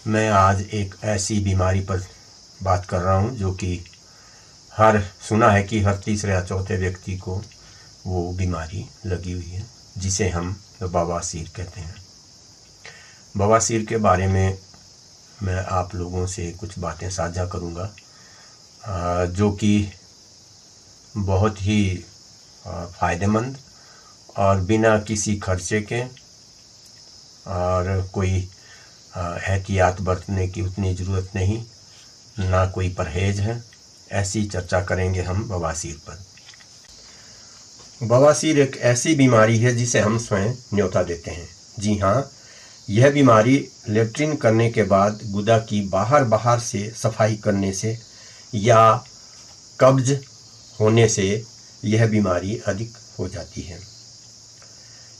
मैं आज एक ऐसी बीमारी पर बात कर रहा हूँ जो कि सुना है कि हर तीसरे या चौथे व्यक्ति को वो बीमारी लगी हुई है, जिसे हम बवासीर कहते हैं। बवासीर के बारे में मैं आप लोगों से कुछ बातें साझा करूँगा जो कि बहुत ही फ़ायदेमंद और बिना किसी खर्चे के और कोई एहतियात बरतने की उतनी ज़रूरत नहीं, ना कोई परहेज है। ऐसी चर्चा करेंगे हम बवासीर पर। बवासीर एक ऐसी बीमारी है जिसे हम स्वयं न्योता देते हैं। जी हाँ, यह बीमारी लेट्रिन करने के बाद गुदा की बाहर से सफाई करने से या कब्ज होने से यह बीमारी अधिक हो जाती है।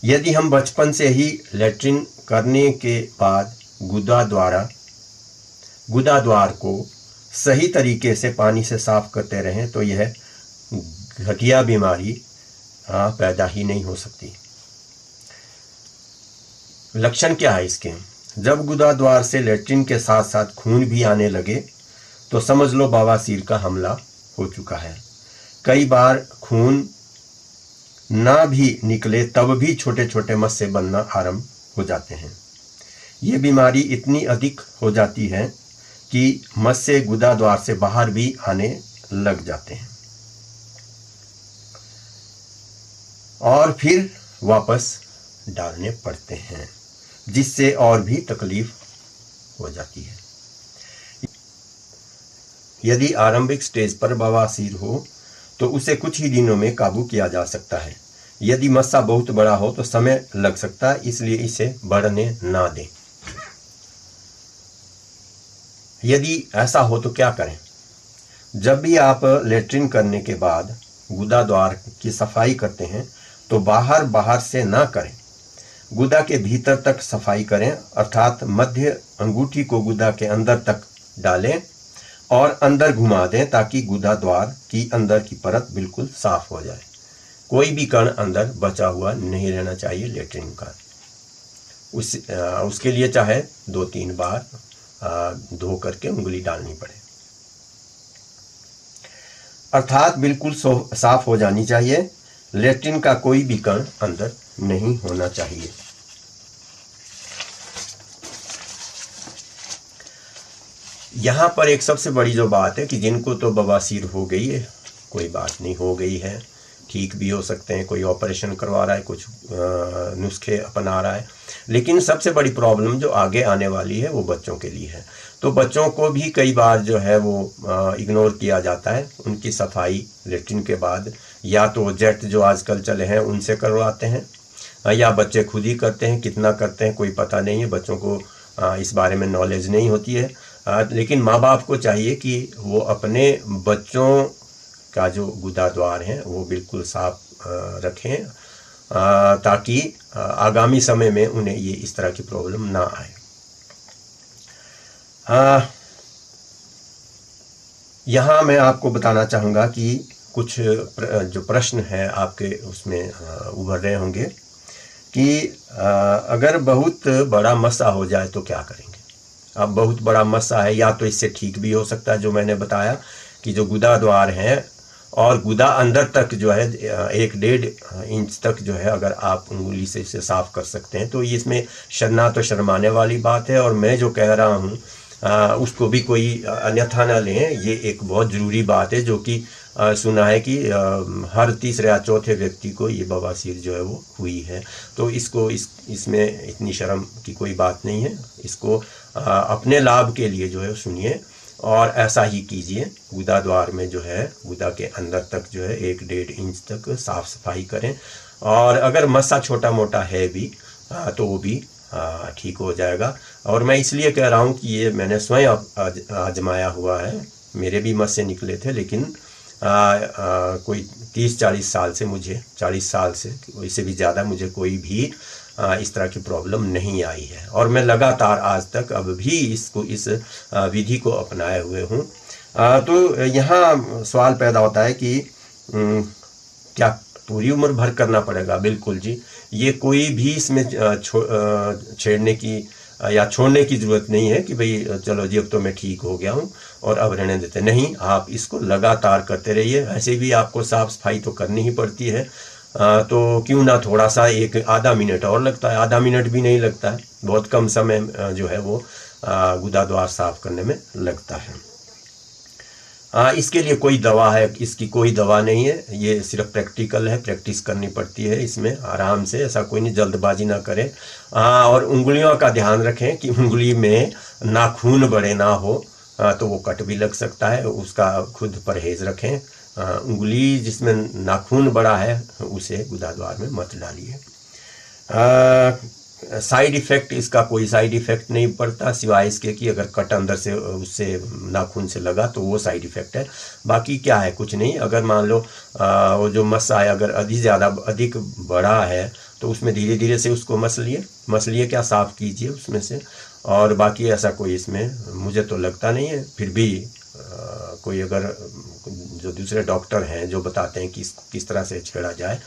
यदि हम बचपन से ही लेट्रिन करने के बाद गुदा द्वार को सही तरीके से पानी से साफ करते रहें तो यह घटिया बीमारी पैदा ही नहीं हो सकती। लक्षण क्या है इसके? जब गुदा द्वार से लेट्रिन के साथ साथ खून भी आने लगे तो समझ लो बवासीर का हमला हो चुका है। कई बार खून ना भी निकले तब भी छोटे छोटे मस्से बनना आरंभ हो जाते हैं। ये बीमारी इतनी अधिक हो जाती है कि मस्से गुदा द्वार से बाहर भी आने लग जाते हैं और फिर वापस डालने पड़ते हैं, जिससे और भी तकलीफ हो जाती है। यदि आरंभिक स्टेज पर बवासीर हो तो उसे कुछ ही दिनों में काबू किया जा सकता है। यदि मस्सा बहुत बड़ा हो तो समय लग सकता है, इसलिए इसे बढ़ने ना दें। यदि ऐसा हो तो क्या करें? जब भी आप लेट्रिन करने के बाद गुदा द्वार की सफाई करते हैं तो बाहर से ना करें, गुदा के भीतर तक सफाई करें, अर्थात मध्य अंगूठी को गुदा के अंदर तक डालें और अंदर घुमा दें ताकि गुदा द्वार की अंदर की परत बिल्कुल साफ हो जाए। कोई भी कण अंदर बचा हुआ नहीं रहना चाहिए लेट्रिन का। उसके लिए चाहे 2-3 बार धो करके उंगली डालनी पड़े, अर्थात बिल्कुल साफ हो जानी चाहिए। लेट्रिन का कोई भी कण अंदर नहीं होना चाहिए। यहाँ पर एक सबसे बड़ी जो बात है कि जिनको तो बवासीर हो गई है, कोई बात नहीं, हो गई है, ठीक भी हो सकते हैं, कोई ऑपरेशन करवा रहा है, कुछ नुस्खे अपना रहा है, लेकिन सबसे बड़ी प्रॉब्लम जो आगे आने वाली है वो बच्चों के लिए है। तो बच्चों को भी कई बार जो है वो इग्नोर किया जाता है। उनकी सफाई लेट्रिन के बाद या तो जेट जो आजकल चले हैं उनसे करवाते हैं या बच्चे खुद ही करते हैं। कितना करते हैं कोई पता नहीं है, बच्चों को इस बारे में नॉलेज नहीं होती है। लेकिन माँ बाप को चाहिए कि वो अपने बच्चों का जो गुदा द्वार है वो बिल्कुल साफ रखें ताकि आगामी समय में उन्हें ये इस तरह की प्रॉब्लम ना आए। यहाँ मैं आपको बताना चाहूँगा कि कुछ जो प्रश्न है आपके उसमें उभर रहे होंगे कि अगर बहुत बड़ा मस्सा हो जाए तो क्या करेंगे। अब बहुत बड़ा मस्सा है, या तो इससे ठीक भी हो सकता है, जो मैंने बताया कि जो गुदा द्वार है और गुदा अंदर तक जो है 1-1.5 इंच तक जो है अगर आप उंगली से इसे साफ कर सकते हैं तो इसमें शर्माने वाली बात है। और मैं जो कह रहा हूँ उसको भी कोई अन्यथा न लें। ये एक बहुत ज़रूरी बात है जो कि सुना है कि हर तीसरे या चौथे व्यक्ति को ये बवासीर जो है वो हुई है। तो इसमें इतनी शर्म की कोई बात नहीं है। इसको अपने लाभ के लिए जो है सुनिए और ऐसा ही कीजिए। गुदा द्वार में जो है गुदा के अंदर तक जो है 1-1.5 इंच तक साफ सफाई करें। और अगर मस्सा छोटा मोटा है भी तो वो भी ठीक हो जाएगा। और मैं इसलिए कह रहा हूँ कि ये मैंने स्वयं आजमाया हुआ है। मेरे भी मस्से निकले थे, लेकिन कोई 30-40 साल से, मुझे 40 साल से इससे भी ज़्यादा मुझे कोई भी इस तरह की प्रॉब्लम नहीं आई है। और मैं लगातार आज तक अब भी इस विधि को अपनाए हुए हूँ। तो यहाँ सवाल पैदा होता है कि क्या पूरी उम्र भर करना पड़ेगा? बिल्कुल जी, ये कोई भी इसमें छेड़ने की या छोड़ने की ज़रूरत नहीं है कि भाई चलो जी अब तो मैं ठीक हो गया हूँ और अब रहने देते, नहीं, आप इसको लगातार करते रहिए। ऐसे भी आपको साफ सफाई तो करनी ही पड़ती है, तो क्यों ना थोड़ा सा एक आधा मिनट और लगता है, आधा मिनट भी नहीं लगता है, बहुत कम समय जो है वो गुदा द्वार साफ करने में लगता है। इसके लिए कोई दवा है, इसकी कोई दवा नहीं है, ये सिर्फ प्रैक्टिकल है, प्रैक्टिस करनी पड़ती है इसमें आराम से, ऐसा कोई नहीं, जल्दबाजी ना करें। और उंगलियों का ध्यान रखें कि उंगली में नाखून बड़े ना हो, तो वो कट भी लग सकता है, उसका खुद परहेज़ रखें। उंगली जिसमें नाखून बड़ा है उसे गुदा द्वार में मत डालिए। साइड इफ़ेक्ट, इसका कोई साइड इफ़ेक्ट नहीं पड़ता सिवाय इसके कि अगर कट अंदर से उससे नाखून से लगा तो वो साइड इफ़ेक्ट है, बाकी क्या है, कुछ नहीं। अगर मान लो वो जो मस्सा है अगर अधिक बड़ा है तो उसमें धीरे धीरे से उसको मसलिए क्या, साफ़ कीजिए उसमें से, और बाकी ऐसा कोई इसमें मुझे तो लगता नहीं है। फिर भी कोई अगर जो दूसरे डॉक्टर हैं जो बताते हैं कि किस तरह से छेड़ा जाए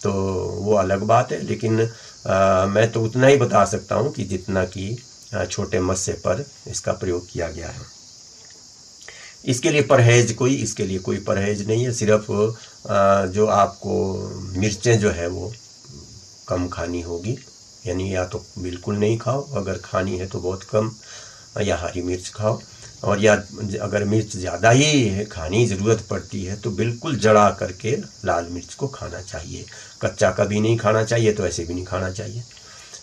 तो वो अलग बात है, लेकिन मैं तो उतना ही बता सकता हूँ कि जितना कि छोटे मस्से पर इसका प्रयोग किया गया है। इसके लिए कोई परहेज नहीं है, सिर्फ जो आपको मिर्चें जो है वो कम खानी होगी, यानी या तो बिल्कुल नहीं खाओ, अगर खानी है तो बहुत कम, या हरी मिर्च खाओ, और या अगर मिर्च ज़्यादा ही खानी ज़रूरत पड़ती है तो बिल्कुल जड़ा करके लाल मिर्च को खाना चाहिए, कच्चा कभी नहीं खाना चाहिए, तो ऐसे भी नहीं खाना चाहिए।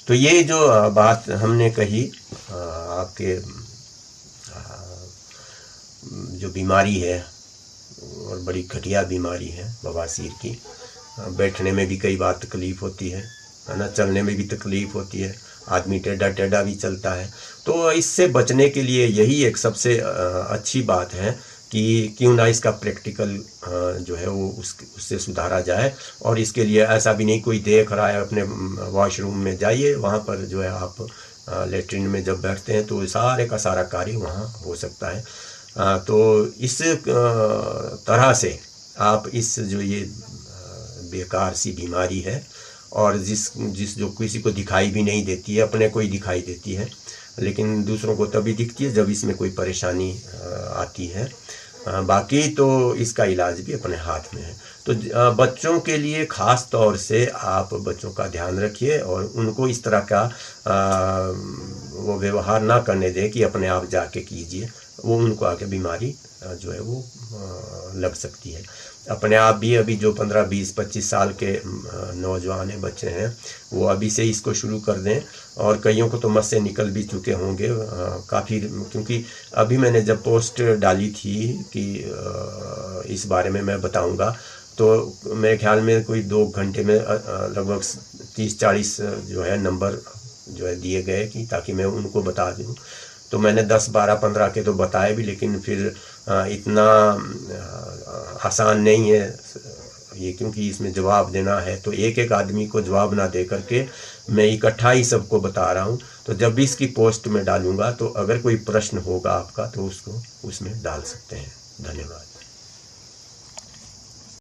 तो ये जो बात हमने कही, आपके जो बीमारी है और बड़ी घटिया बीमारी है बवासीर की, बैठने में भी कई बार तकलीफ़ होती है ना, चलने में भी तकलीफ़ होती है, आदमी टेढ़ा टेढ़ा भी चलता है। तो इससे बचने के लिए यही एक सबसे अच्छी बात है कि क्यों ना इसका प्रैक्टिकल जो है वो उससे सुधारा जाए। और इसके लिए ऐसा भी नहीं कोई देख रहा है, अपने वॉशरूम में जाइए, वहाँ पर जो है आप लेटरिन में जब बैठते हैं तो सारे का सारा कार्य वहाँ हो सकता है। तो इस तरह से आप इस जो ये बेकार सी बीमारी है और जिस जो किसी को दिखाई भी नहीं देती है, अपने को ही दिखाई देती है, लेकिन दूसरों को तभी दिखती है जब इसमें कोई परेशानी आती है। बाकी तो इसका इलाज भी अपने हाथ में है। तो बच्चों के लिए ख़ास तौर से आप बच्चों का ध्यान रखिए और उनको इस तरह का वो व्यवहार ना करने दें कि अपने आप जाके कीजिए, वो उनको आके बीमारी जो है वो लग सकती है। अपने आप भी अभी जो 15, 20, 25 साल के नौजवान हैं, बच्चे हैं, वो अभी से इसको शुरू कर दें। और कईयों को तो मस्से निकल भी चुके होंगे काफ़ी, क्योंकि अभी मैंने जब पोस्ट डाली थी कि इस बारे में मैं बताऊंगा, तो मेरे ख्याल में कोई 2 घंटे में लगभग 30-40 जो है नंबर जो है दिए गए कि ताकि मैं उनको बता दूं। तो मैंने 10, 12, 15 के तो बताए भी, लेकिन फिर इतना आसान नहीं है ये, क्योंकि इसमें जवाब देना है तो एक एक आदमी को जवाब ना दे करके मैं इकट्ठा ही सबको बता रहा हूँ। तो जब भी इसकी पोस्ट में डालूंगा तो अगर कोई प्रश्न होगा आपका तो उसको उसमें डाल सकते हैं। धन्यवाद।